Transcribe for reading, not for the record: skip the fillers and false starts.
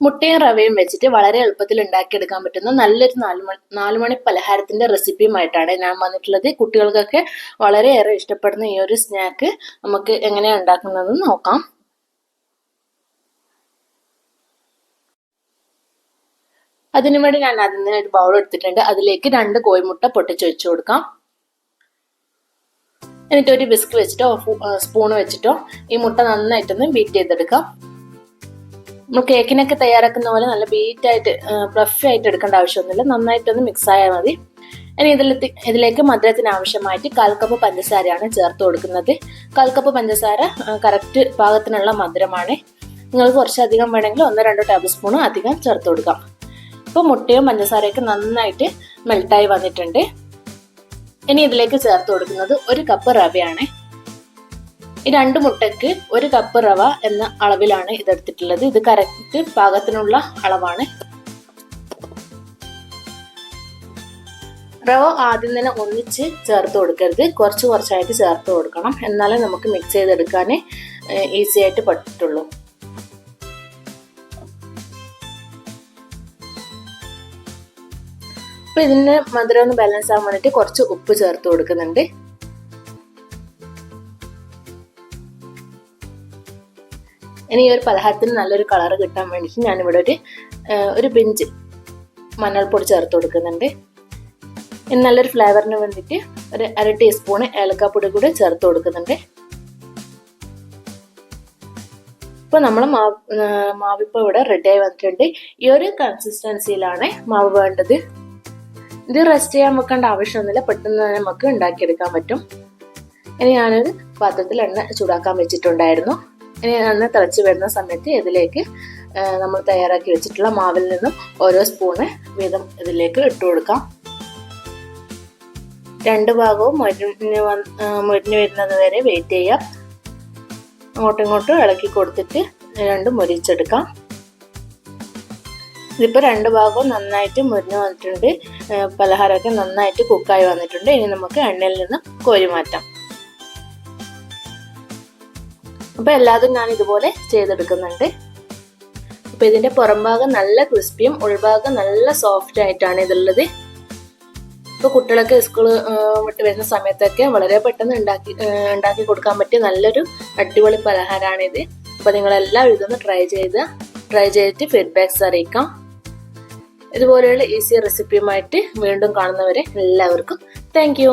മുട്ടയും റവയും വെച്ചിട്ട് വളരെ എളുപ്പത്തിൽ ഉണ്ടാക്കിയെടുക്കാൻ പറ്റുന്ന നല്ലൊരു നാലുമണി പലഹാരത്തിന്റെ റെസിപ്പിയുമായിട്ടാണ് ഞാൻ വന്നിട്ടുള്ളത്. കുട്ടികൾക്കൊക്കെ വളരെയേറെ ഇഷ്ടപ്പെടുന്ന ഈ ഒരു സ്നാക്ക് നമുക്ക് എങ്ങനെയാണ് ഉണ്ടാക്കുന്നതെന്ന് നോക്കാം. അതിനുവേണ്ടി ഞാൻ അതിന് ഒരു ബൗൾ എടുത്തിട്ടുണ്ട്. അതിലേക്ക് 2 കോഴിമുട്ട പൊട്ടിച്ച് വെച്ചു കൊടുക്കാം. എന്നിട്ട് ഒരു വിസ്ക് വെച്ചിട്ടോ സ്പൂൺ വെച്ചിട്ടോ ഈ മുട്ട നന്നായിട്ടൊന്ന് ബീറ്റ് ചെയ്തെടുക്കാം. നമ്മൾ കേക്കിനൊക്കെ തയ്യാറാക്കുന്ന പോലെ നല്ല ബീറ്റായിട്ട് ഫ്ലഫി ആയിട്ട് എടുക്കേണ്ട ആവശ്യമൊന്നുമില്ല. നന്നായിട്ടൊന്ന് മിക്സ് ആയാൽ മതി. ഇനി ഇതിലേക്ക് മധുരത്തിന് ആവശ്യമായിട്ട് 1/4 കപ്പ് പഞ്ചസാരയാണ് ചേർത്ത് കൊടുക്കുന്നത്. 1/4 കപ്പ് പഞ്ചസാര കറക്റ്റ് പാകത്തിനുള്ള മധുരമാണ്. നിങ്ങൾക്ക് കുറച്ചധികം വേണമെങ്കിൽ 1-2 ടേബിൾ സ്പൂൺ അധികം ചേർത്ത് കൊടുക്കാം. ഇപ്പോൾ മുട്ടയും പഞ്ചസാരയൊക്കെ നന്നായിട്ട് മെൽട്ടായി വന്നിട്ടുണ്ട്. ഇനി ഇതിലേക്ക് ചേർത്ത് കൊടുക്കുന്നത് 1 കപ്പ് റവയാണ്. ഈ 2 മുട്ടയ്ക്ക് 1 കപ്പ് റവ എന്ന അളവിലാണ് ഇതെടുത്തിട്ടുള്ളത്. ഇത് കറക്റ്റ് പാകത്തിനുള്ള അളവാണ്. റവ ആദ്യം തന്നെ ഒന്നിച്ച് ചേർത്ത് കൊടുക്കരുത്, കുറച്ചായിട്ട് ചേർത്ത് കൊടുക്കണം. എന്നാലേ നമുക്ക് മിക്സ് ചെയ്തെടുക്കാൻ ഈസി ആയിട്ട് പറ്റുള്ളൂ. അപ്പോൾ ഇതിന് മധുരം ഒന്ന് ബാലൻസ് ആവാൻ വേണ്ടിയിട്ട് കുറച്ച് ഉപ്പ് ചേർത്ത് കൊടുക്കുന്നുണ്ട്. ഇനി ഈ ഒരു പലഹാരത്തിന് നല്ലൊരു കളർ കിട്ടാൻ വേണ്ടിയിട്ട് ഞാനിവിടെ ഒരു പിഞ്ച് മഞ്ഞൾപ്പൊടി ചേർത്ത് കൊടുക്കുന്നുണ്ട്. ഇനി നല്ലൊരു ഫ്ലേവറിന് വേണ്ടിയിട്ട് ഒരു 1/2 ടീസ്പൂൺ ഏലക്കാപ്പൊടി കൂടെ ചേർത്ത് കൊടുക്കുന്നുണ്ട്. ഇപ്പോൾ നമ്മൾ മാവിപ്പോൾ ഇവിടെ റെഡി ആയി വന്നിട്ടുണ്ട്. ഈ ഒരു കൺസിസ്റ്റൻസിയിലാണ് മാവ് വേണ്ടത്. ഇത് റെസ്റ്റ് ചെയ്യാൻ വെക്കേണ്ട ആവശ്യമൊന്നുമില്ല, പെട്ടെന്ന് തന്നെ നമുക്ക് ഉണ്ടാക്കിയെടുക്കാൻ പറ്റും. ഇനി ഞാനൊരു പാത്രത്തിൽ എണ്ണ ചൂടാക്കാൻ വെച്ചിട്ടുണ്ടായിരുന്നു. ഇനി എണ്ണ തിളച്ച് വരുന്ന സമയത്ത് ഇതിലേക്ക് നമ്മൾ തയ്യാറാക്കി വെച്ചിട്ടുള്ള മാവിൽ നിന്നും ഓരോ സ്പൂണ് വീതം ഇതിലേക്ക് ഇട്ട് കൊടുക്കാം. 2 ഭാഗവും മുരിഞ്ഞ് വരുന്നത് വരെ വെയിറ്റ് ചെയ്യാം. അങ്ങോട്ടും ഇങ്ങോട്ടും ഇളക്കി കൊടുത്തിട്ട് രണ്ടും മുരിച്ചെടുക്കാം. ഇതിപ്പോൾ 2 ഭാഗവും നന്നായിട്ട് മുരിഞ്ഞ് വന്നിട്ടുണ്ട്. പലഹാരമൊക്കെ നന്നായിട്ട് കുക്കായി വന്നിട്ടുണ്ട്. ഇനി നമുക്ക് എണ്ണയിൽ നിന്ന് കോരി മാറ്റാം. അപ്പോൾ എല്ലാതും ഞാൻ ഇതുപോലെ ചെയ്തെടുക്കുന്നുണ്ട്. അപ്പോൾ ഇതിൻ്റെ പുറം ഭാഗം നല്ല ക്രിസ്പിയും ഉൾഭാഗം നല്ല സോഫ്റ്റ് ആയിട്ടാണ് ഇതുള്ളത്. ഇപ്പോൾ കുട്ടികളൊക്കെ സ്കൂൾ വിട്ട് വരുന്ന സമയത്തൊക്കെ വളരെ പെട്ടെന്ന് ഉണ്ടാക്കി കൊടുക്കാൻ പറ്റിയ നല്ലൊരു അടിപൊളി പലഹാരമാണിത്. അപ്പോൾ നിങ്ങളെല്ലാവരും ഇതൊന്ന് ട്രൈ ചെയ്തിട്ട് ഫീഡ്ബാക്ക്സ് അറിയിക്കാം. ഇതുപോലെയുള്ള ഈസി റെസിപ്പിയുമായിട്ട് വീണ്ടും കാണുന്നവരെ എല്ലാവർക്കും താങ്ക് യു.